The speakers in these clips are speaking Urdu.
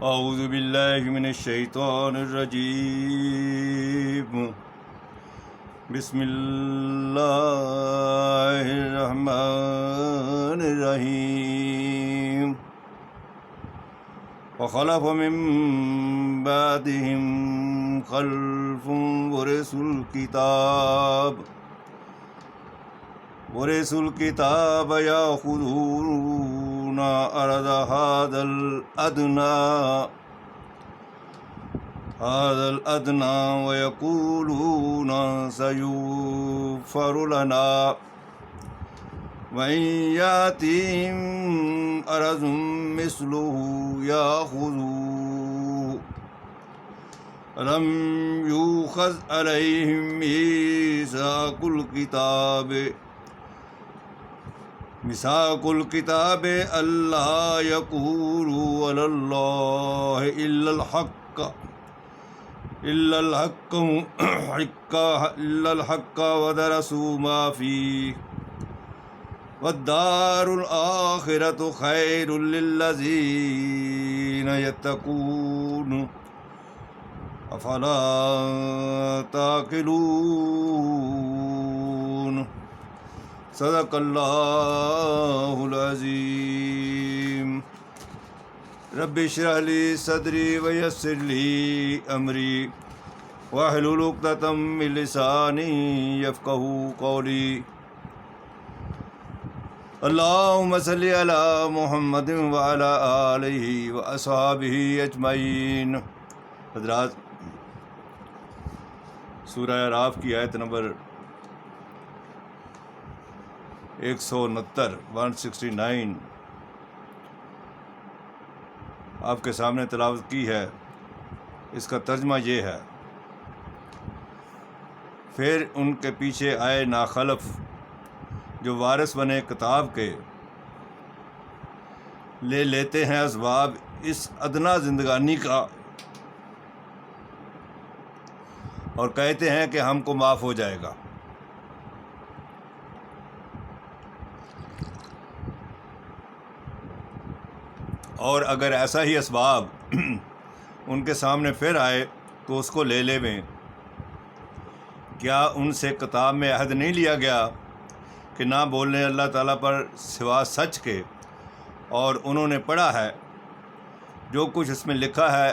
اعوذ باللہ من الشیطان الرجیم بسم اللہ الرحمن الرحیم وخلف من بعدهم خلف ورثوا الكتاب يأخذون عرض هذا الأدنى ويقولون سيغفر لنا وإن يأتهم عرض مثله يأخذوه ألم يؤخذ عليهم ميثاق الكتاب ألا يقولوا على الله إلا الحق ودرسوا ما فيه والدار الآخرة خير للذين يتقون أفلا تعقلون صدق اللہ العظیم رب اشرح لی صدری ویسر لی امری واحلل عقدۃ من لسانی یفقہوا قولی اللہم صلی علی محمد وعلی آلہ واصحابہ اجمعین۔ حضرات، سورہ اعراف کی آیت نمبر 169 آپ کے سامنے تلاوت کی ہے۔ اس کا ترجمہ یہ ہے: پھر ان کے پیچھے آئے ناخلف جو وارث بنے کتاب کے، لے لیتے ہیں اسباب اس ادنا زندگانی کا اور کہتے ہیں کہ ہم کو معاف ہو جائے گا۔ اور اگر ایسا ہی اسباب ان کے سامنے پھر آئے تو اس کو لے لیں۔ کیا ان سے کتاب میں عہد نہیں لیا گیا کہ نہ بولنے اللہ تعالیٰ پر سوا سچ کے؟ اور انہوں نے پڑھا ہے جو کچھ اس میں لکھا ہے،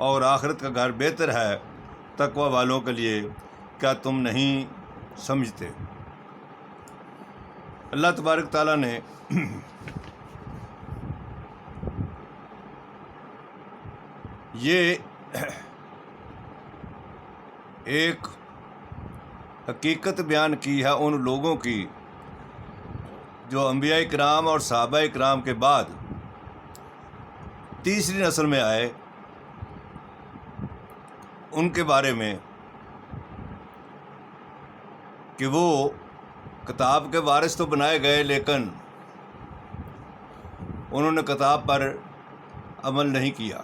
اور آخرت کا گھر بہتر ہے تقوی والوں کے لیے۔ کیا تم نہیں سمجھتے؟ اللہ تبارک تعالیٰ نے یہ ایک حقیقت بیان کی ہے ان لوگوں کی جو انبیاء کرام اور صحابہ کرام کے بعد تیسری نسل میں آئے، ان کے بارے میں کہ وہ کتاب کے وارث تو بنائے گئے لیکن انہوں نے کتاب پر عمل نہیں کیا۔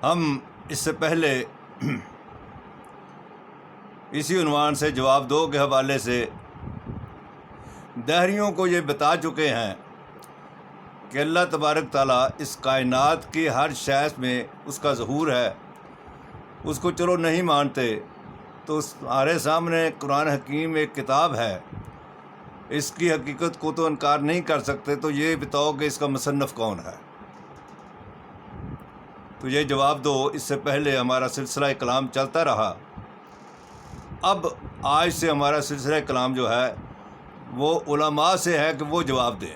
ہم اس سے پہلے اسی عنوان سے جواب دو کے حوالے سے دہریوں کو یہ بتا چکے ہیں کہ اللہ تبارک تعالیٰ اس کائنات کی ہر شے میں اس کا ظہور ہے۔ اس کو چلو نہیں مانتے تو ہمارے سامنے قرآن حکیم ایک کتاب ہے، اس کی حقیقت کو تو انکار نہیں کر سکتے، تو یہ بتاؤ کہ اس کا مصنف کون ہے؟ تو یہ جواب دو۔ اس سے پہلے ہمارا سلسلہ کلام چلتا رہا، اب آج سے ہمارا سلسلہ کلام جو ہے وہ علماء سے ہے کہ وہ جواب دیں۔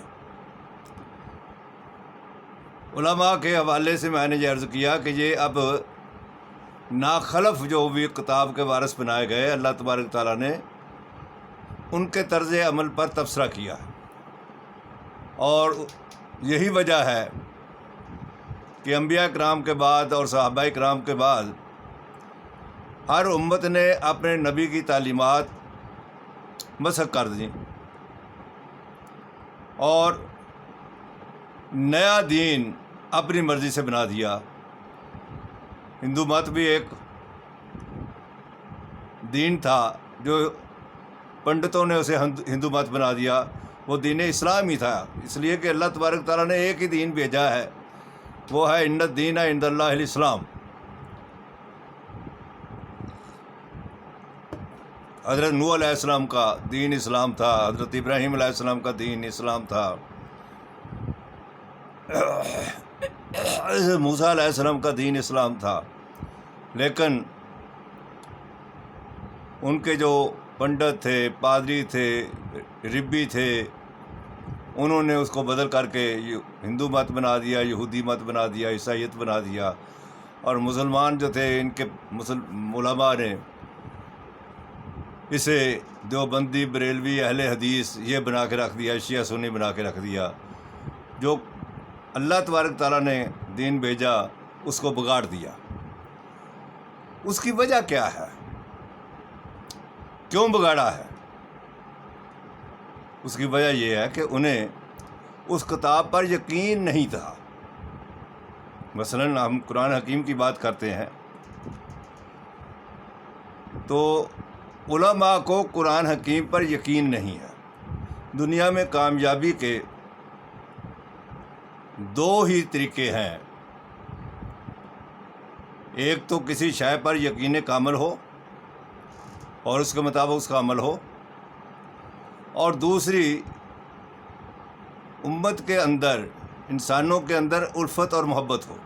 علماء کے حوالے سے میں نے یہ عرض کیا کہ یہ اب ناخلف جو بھی کتاب کے وارث بنائے گئے، اللہ تبارک تعالیٰ نے ان کے طرز عمل پر تبصرہ کیا ہے، اور یہی وجہ ہے کہ انبیاء کرام کے بعد اور صحابہ کرام کے بعد ہر امت نے اپنے نبی کی تعلیمات مسخ کر دیں اور نیا دین اپنی مرضی سے بنا دیا۔ ہندو مت بھی ایک دین تھا جو پنڈتوں نے اسے ہندو مت بنا دیا، وہ دین اسلام ہی تھا، اس لیے کہ اللہ تبارک تعالیٰ نے ایک ہی دین بھیجا ہے وہ ہے ان الدین عند اللہ الاسلام۔ حضرت نوح علیہ السلام کا دین اسلام تھا، حضرت ابراہیم علیہ السلام کا دین اسلام تھا، حضرت موسیٰ علیہ السلام کا دین اسلام تھا، لیکن ان کے جو پنڈت تھے، پادری تھے، ربی تھے، انہوں نے اس کو بدل کر کے ہندو مت بنا دیا، یہودی مت بنا دیا، عیسائیت بنا دیا، اور مسلمان جو تھے ان کے علماء نے اسے دیوبندی، بریلوی، اہل حدیث یہ بنا کے رکھ دیا، شیعہ سنی بنا کے رکھ دیا۔ جو اللہ تبارک تعالیٰ نے دین بھیجا اس کو بگاڑ دیا۔ اس کی وجہ کیا ہے؟ کیوں بگاڑا ہے؟ اس کی وجہ یہ ہے کہ انہیں اس کتاب پر یقین نہیں تھا۔ مثلاً ہم قرآن حکیم کی بات کرتے ہیں تو علماء کو قرآن حکیم پر یقین نہیں ہے۔ دنیا میں کامیابی کے دو ہی طریقے ہیں، ایک تو کسی شے پر یقین کامل ہو اور اس کے مطابق اس کا عمل ہو، اور دوسری امت کے اندر، انسانوں کے اندر الفت اور محبت ہو۔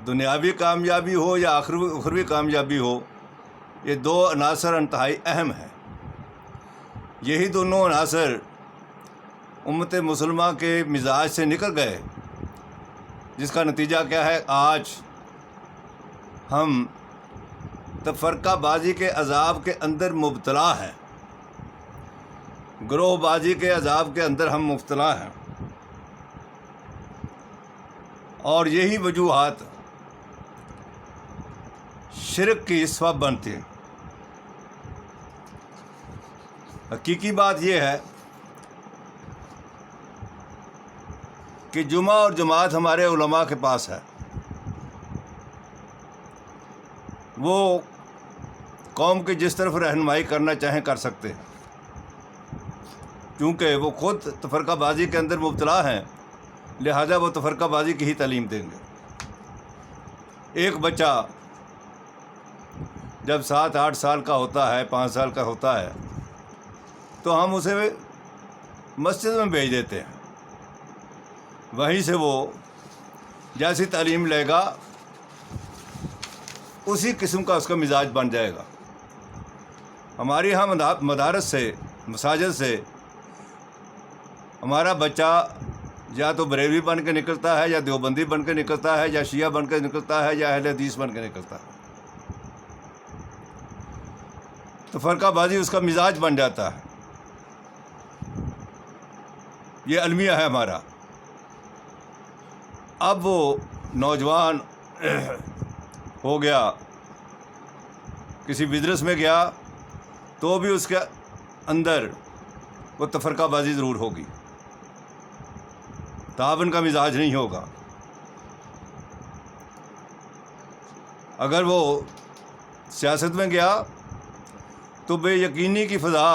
دنیاوی کامیابی ہو یا اخروی کامیابی ہو، یہ دو عناصر انتہائی اہم ہیں۔ یہی دونوں عناصر امت مسلمہ کے مزاج سے نکل گئے، جس کا نتیجہ کیا ہے؟ آج ہم تفرقہ بازی کے عذاب کے اندر مبتلا ہیں، گروہ بازی کے عذاب کے اندر ہم مبتلا ہیں، اور یہی وجوہات شرک کی سبب بنتی ہیں۔ حقیقی بات یہ ہے کہ جمعہ اور جماعت ہمارے علماء کے پاس ہے، وہ قوم کی جس طرف رہنمائی کرنا چاہیں کر سکتے ہیں، کیونکہ وہ خود تفرقہ بازی کے اندر مبتلا ہیں، لہذا وہ تفرقہ بازی کی ہی تعلیم دیں گے۔ ایک بچہ جب 7-8 سال کا ہوتا ہے، 5 سال کا ہوتا ہے، تو ہم اسے مسجد میں بھیج دیتے ہیں، وہیں سے وہ جیسی تعلیم لے گا اسی قسم کا اس کا مزاج بن جائے گا۔ ہماری یہاں مدارس سے، مساجد سے ہمارا بچہ یا تو بریلوی بن کے نکلتا ہے، یا دیوبندی بن کے نکلتا ہے، یا شیعہ بن کے نکلتا ہے، یا اہل حدیث بن کے نکلتا ہے۔ تو فرقہ بازی اس کا مزاج بن جاتا ہے۔ یہ المیہ ہے ہمارا۔ اب وہ نوجوان ہو گیا، کسی بزنس میں گیا، تو بھی اس کے اندر وہ تفرقہ بازی ضرور ہوگی، تعاون کا مزاج نہیں ہوگا۔ اگر وہ سیاست میں گیا تو بے یقینی کی فضا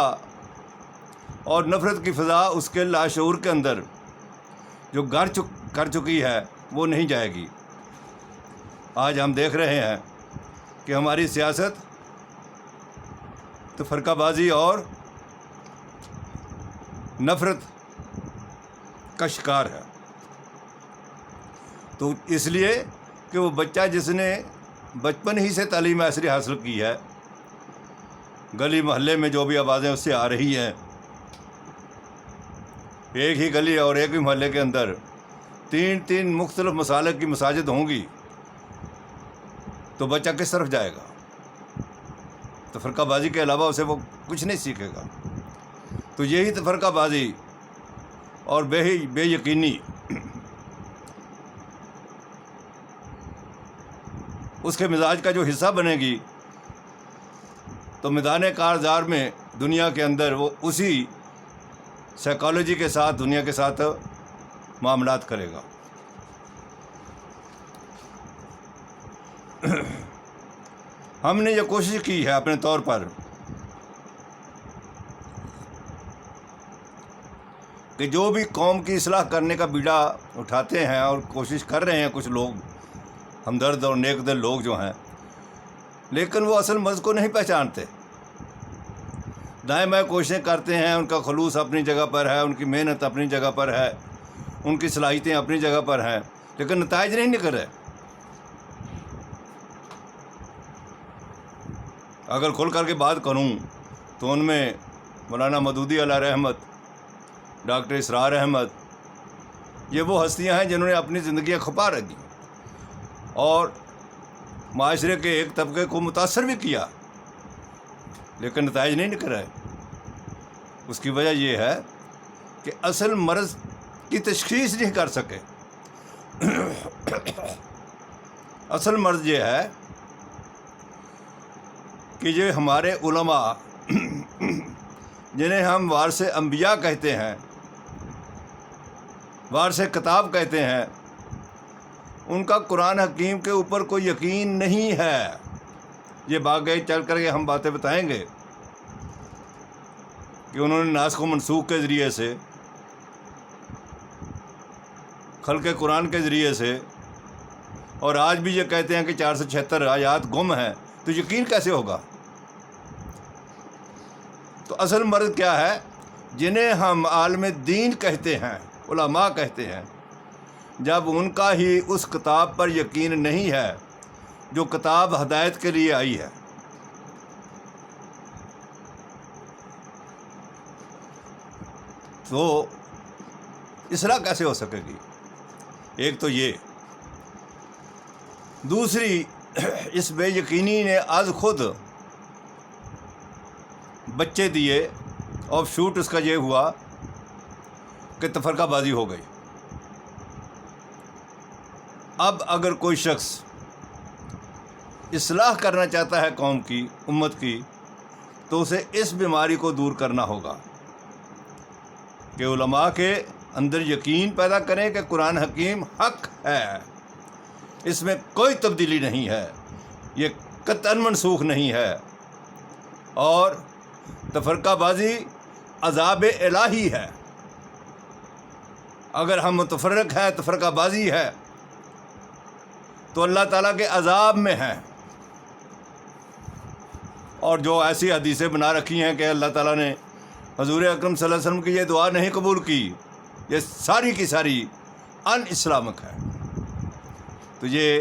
اور نفرت کی فضا اس کے لاشعور کے اندر جو کر چکی ہے وہ نہیں جائے گی۔ آج ہم دیکھ رہے ہیں کہ ہماری سیاست تفرقہ بازی اور نفرت کا شکار ہے۔ تو اس لیے کہ وہ بچہ جس نے بچپن ہی سے تعلیم عصری حاصل کی ہے، گلی محلے میں جو بھی آوازیں اس سے آ رہی ہیں، ایک ہی گلی اور ایک ہی محلے کے اندر 3 مختلف مسالک کی مساجد ہوں گی، تو بچہ کس طرف جائے گا؟ تفرقہ بازی کے علاوہ اسے وہ کچھ نہیں سیکھے گا۔ تو یہی تفرقہ بازی اور بے یقینی اس کے مزاج کا جو حصہ بنے گی، تو میدان کارزار میں دنیا کے اندر وہ اسی سائیکالوجی کے ساتھ دنیا کے ساتھ معاملات کرے گا۔ ہم نے یہ کوشش کی ہے اپنے طور پر کہ جو بھی قوم کی اصلاح کرنے کا بیڑا اٹھاتے ہیں اور کوشش کر رہے ہیں کچھ لوگ ہمدرد اور نیک دل لوگ جو ہیں، لیکن وہ اصل مرض کو نہیں پہچانتے، دائیں بائیں کوششیں کرتے ہیں، ان کا خلوص اپنی جگہ پر ہے، ان کی محنت اپنی جگہ پر ہے، ان کی صلاحیتیں اپنی جگہ پر ہیں، لیکن نتائج نہیں نکل رہے۔ اگر کھل کر کے بات کروں تو ان میں مولانا مودودی علیہ رحمت، ڈاکٹر اسرار احمد، یہ وہ ہستیاں ہیں جنہوں نے اپنی زندگیاں کھپا رکھی اور معاشرے کے ایک طبقے کو متاثر بھی کیا، لیکن نتائج نہیں نکل رہے۔ اس کی وجہ یہ ہے کہ اصل مرض کی تشخیص نہیں کر سکے۔ اصل مرض یہ ہے کہ یہ ہمارے علماء جنہیں ہم وارث انبیاء کہتے ہیں، وارث کتاب کہتے ہیں، ان کا قرآن حکیم کے اوپر کوئی یقین نہیں ہے۔ یہ باغ چل کر کے ہم باتیں بتائیں گے کہ انہوں نے ناسخ و منسوخ کے ذریعے سے، خلق قرآن کے ذریعے سے، اور آج بھی یہ کہتے ہیں کہ 476 آیات گم ہیں، تو یقین کیسے ہوگا؟ تو اصل مرض کیا ہے؟ جنہیں ہم عالم دین کہتے ہیں، علماء کہتے ہیں، جب ان کا ہی اس کتاب پر یقین نہیں ہے جو کتاب ہدایت کے لیے آئی ہے، تو اصلاح کیسے ہو سکے گی؟ ایک تو یہ، دوسری اس بے یقینی نے از خود بچے دیے، آف شوٹ اس کا یہ ہوا کہ تفرقہ بازی ہو گئی۔ اب اگر کوئی شخص اصلاح کرنا چاہتا ہے قوم کی، امت کی، تو اسے اس بیماری کو دور کرنا ہوگا کہ علماء کے اندر یقین پیدا کریں کہ قرآن حکیم حق ہے، اس میں کوئی تبدیلی نہیں ہے، یہ قطعاً منسوخ نہیں ہے، اور تفرقہ بازی عذاب الہی ہے۔ اگر ہم متفرق ہیں، تفرقہ بازی ہے، تو اللہ تعالیٰ کے عذاب میں ہیں۔ اور جو ایسی حدیثیں بنا رکھی ہیں کہ اللہ تعالیٰ نے حضور اکرم صلی اللہ علیہ وسلم کی یہ دعا نہیں قبول کی، یہ ساری کی ساری ان اسلامک ہے۔ تو یہ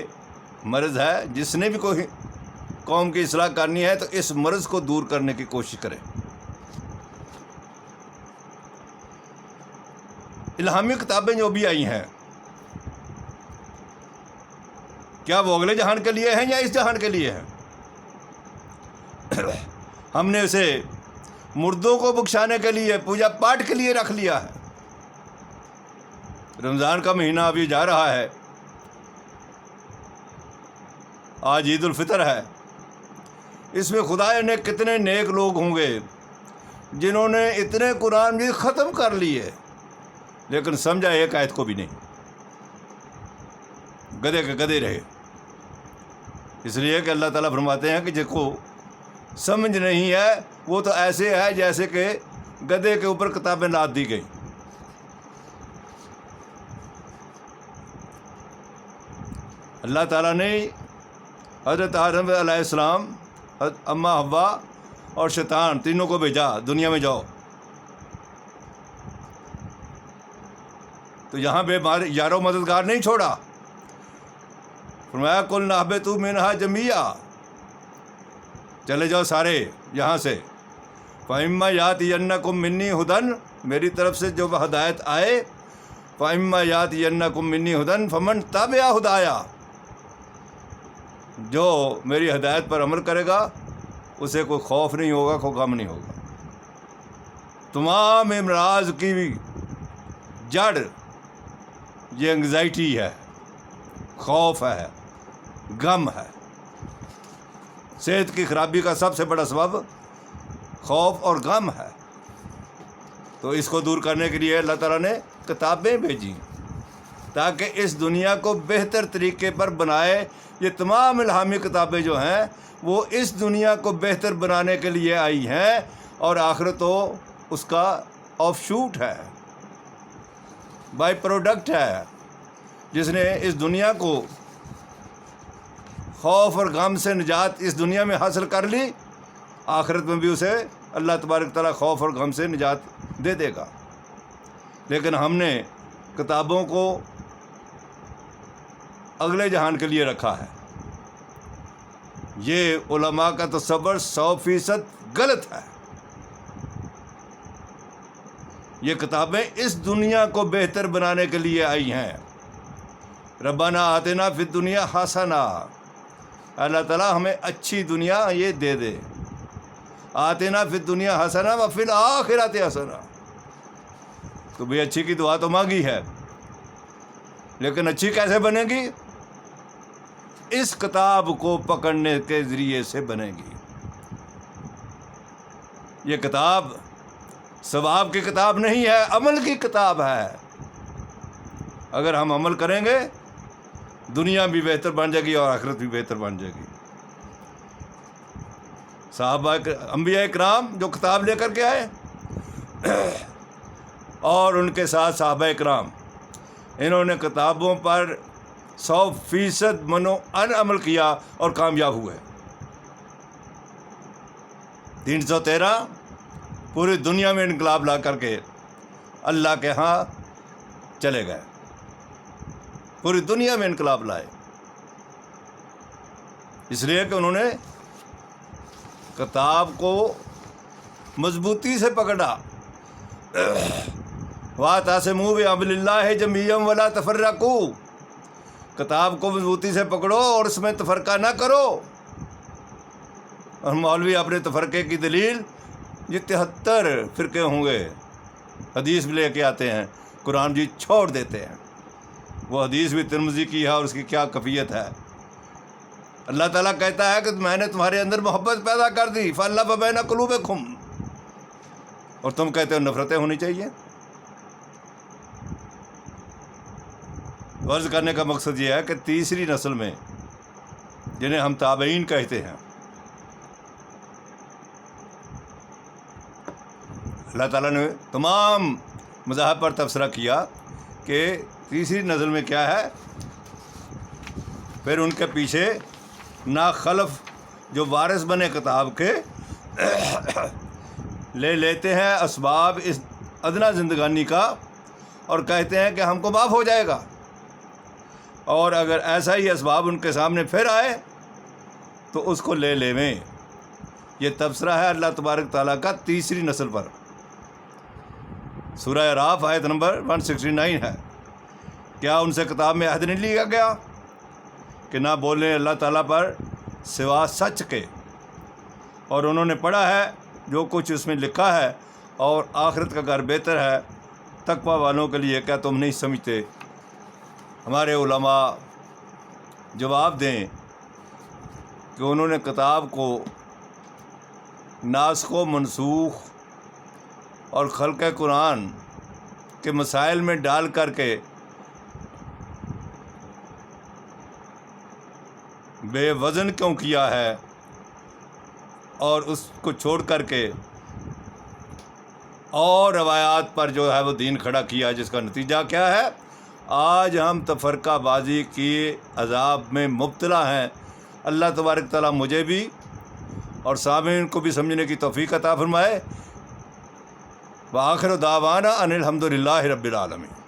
مرض ہے، جس نے بھی کوئی قوم کی اصلاح کرنی ہے تو اس مرض کو دور کرنے کی کوشش کرے۔ الہامی کتابیں جو بھی آئی ہیں، کیا وہ اگلے جہان کے لیے ہیں یا اس جہان کے لیے ہیں؟ ہم نے اسے مردوں کو بخشانے کے لیے، پوجا پاٹ کے لیے رکھ لیا ہے۔ رمضان کا مہینہ ابھی جا رہا ہے، آج عید الفطر ہے، اس میں خدا نے کتنے نیک لوگ ہوں گے جنہوں نے اتنے قرآن بھی ختم کر لیے، لیکن سمجھا ایک آیت کو بھی نہیں، گدھے کے گدھے رہے۔ اس لیے کہ اللہ تعالیٰ فرماتے ہیں کہ جس کو سمجھ نہیں ہے وہ تو ایسے ہے جیسے کہ گدھے کے اوپر کتابیں لاد دی گئی۔ اللہ تعالیٰ نے حضرت آدم علیہ السلام، حضرت اماں حوا اور شیطان تینوں کو بھیجا دنیا میں جاؤ، تو یہاں پہ یارو مددگار نہیں چھوڑا، فرمایا کل نہبطوا منہا جمیعا، چلے جاؤ سارے یہاں سے، فَإِمَّا يَأْتِيَنَّكُم مِّنِّي هُدًى، میری طرف سے جو ہدایت آئے، فَإِمَّا يَأْتِيَنَّكُم مِّنِّي هُدًى فَمَن تَبِعَ هُدَايَا، جو میری ہدایت پر عمل کرے گا اسے کوئی خوف نہیں ہوگا، کوئی غم نہیں ہوگا۔ تمام امراض کی جڑ یہ انگزائٹی ہے، خوف ہے، غم ہے۔ صحت کی خرابی کا سب سے بڑا سبب خوف اور غم ہے۔ تو اس کو دور کرنے کے لیے اللہ تعالیٰ نے کتابیں بھیجی تاکہ اس دنیا کو بہتر طریقے پر بنائے۔ یہ تمام الہامی کتابیں جو ہیں وہ اس دنیا کو بہتر بنانے کے لیے آئی ہیں، اور آخرت تو اس کا آف شوٹ ہے۔ بائی پروڈکٹ ہے، جس نے اس دنیا کو خوف اور غم سے نجات اس دنیا میں حاصل کر لی، آخرت میں بھی اسے اللہ تبارک تعالیٰ خوف اور غم سے نجات دے دے گا۔ لیکن ہم نے کتابوں کو اگلے جہان کے لیے رکھا ہے۔ یہ علماء کا تصور 100% غلط ہے۔ یہ کتابیں اس دنیا کو بہتر بنانے کے لیے آئی ہیں۔ ربنا آتنا فی الدنیا حسنہ، اللہ تعالیٰ ہمیں اچھی دنیا یہ دے دے۔ آتنا فی الدنیا حسنہ وفی الآخرۃ حسنہ، تو بھی اچھی کی دعا تو مانگی ہے، لیکن اچھی کیسے بنے گی؟ اس کتاب کو پکڑنے کے ذریعے سے بنے گی۔ یہ کتاب ثواب کی کتاب نہیں ہے، عمل کی کتاب ہے۔ اگر ہم عمل کریں گے دنیا بھی بہتر بن جائے گی اور آخرت بھی بہتر بن جائے گی۔ صحابہ انبیاء کرام جو کتاب لے کر کے آئے اور ان کے ساتھ صحابہ کرام، انہوں نے کتابوں پر 100% منوعن عمل کیا اور کامیاب ہوئے۔ 313 پوری دنیا میں انقلاب لا کر کے اللہ کے ہاں چلے گئے، پوری دنیا میں انقلاب لائے، اس لیے کہ انہوں نے کتاب کو مضبوطی سے پکڑا۔ وَاعْتَصِمُوا بِحَبْلِ اللَّهِ جَمِيعًا وَلَا تَفَرَّقُوا، کتاب کو مضبوطی سے پکڑو اور اس میں تفرقہ نہ کرو۔ اور مولوی اپنے تفرقے کی دلیل، یہ 73 فرقے ہوں گے، حدیث بھی لے کے آتے ہیں، قرآن بھی چھوڑ دیتے ہیں۔ وہ حدیث بھی ترمذی کی ہے اور اس کی کیا کیفیت ہے۔ اللہ تعالیٰ کہتا ہے کہ میں نے تمہارے اندر محبت پیدا کر دی، فَأَلَّفَ بَيْنَ قُلُوبِكُمْ، اور تم کہتے ہو نفرتیں ہونی چاہیے۔ غرض کرنے کا مقصد یہ ہے کہ تیسری نسل میں، جنہیں ہم تابعین کہتے ہیں، اللہ تعالیٰ نے تمام مذاہب پر تبصرہ کیا کہ تیسری نسل میں کیا ہے، پھر ان کے پیچھے ناخلف جو وارث بنے کتاب کے لے لیتے ہیں اسباب اس ادنا زندگانی کا، اور کہتے ہیں کہ ہم کو معاف ہو جائے گا، اور اگر ایسا ہی اسباب ان کے سامنے پھر آئے تو اس کو لے لیویں۔ یہ تبصرہ ہے اللہ تبارک تعالیٰ کا تیسری نسل پر۔ سورہ اعراف آیت نمبر 169 ہے۔ کیا ان سے کتاب میں عہد نہیں لیا گیا کہ نہ بولیں اللہ تعالیٰ پر سوا سچ کے، اور انہوں نے پڑھا ہے جو کچھ اس میں لکھا ہے، اور آخرت کا گھر بہتر ہے تقوی والوں کے لیے، کیا تم نہیں سمجھتے؟ ہمارے علماء جواب دیں کہ انہوں نے کتاب کو ناسخ و منسوخ اور خلق قرآن کے مسائل میں ڈال کر کے بے وزن کیوں کیا ہے، اور اس کو چھوڑ کر کے اور روایات پر جو ہے وہ دین کھڑا کیا، جس کا نتیجہ کیا ہے؟ آج ہم تفرقہ بازی کی عذاب میں مبتلا ہیں۔ اللہ تبارک تعالیٰ مجھے بھی اور سامعین کو بھی سمجھنے کی توفیق عطا فرمائے۔ وآخر دعوانا ان الحمد للہ رب العالمین۔